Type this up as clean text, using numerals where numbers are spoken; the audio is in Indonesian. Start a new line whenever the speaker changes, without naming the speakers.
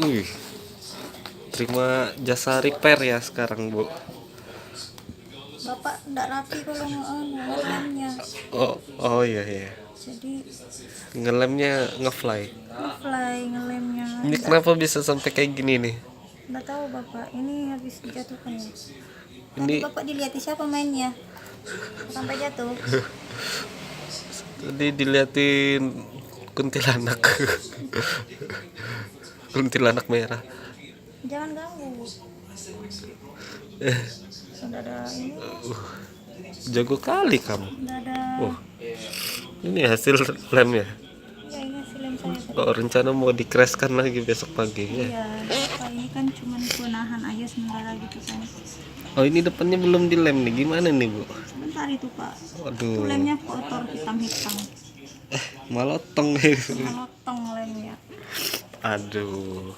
Wih, terima jasa repair ya sekarang, Bu.
Bapak tidak rapi kalau ngelemnya,
Oh iya iya.
jadi
Ngelemnya ngefly.
ngefly ngelemnya.
Ini kenapa bisa sampai kayak gini nih?
Nggak tahu bapak, ini habis dijatuhkan ya. Tadi
Ini
bapak dilihat siapa mainnya sampai jatuh.
tadi diliatin kuntilanak. Kuntilanak merah.
Jangan ganggu. Sudah ada ini,
Jago kali kamu.
sudah ada.
Oh, ini hasil lemnya.
Ya ini hasil lem saya tadi.
Oh, rencana mau di-crashkan lagi besok pagi ya.
Iya, bapak ini kan cuma penahan aja sementara gitu kan.
Oh, ini depannya belum dilem nih. Gimana nih, Bu?
Sebentar itu pak. Itu
Waduh.
lemnya kotor hitam-hitam.
Malotong nih.
Melotong lemnya.
Aduh.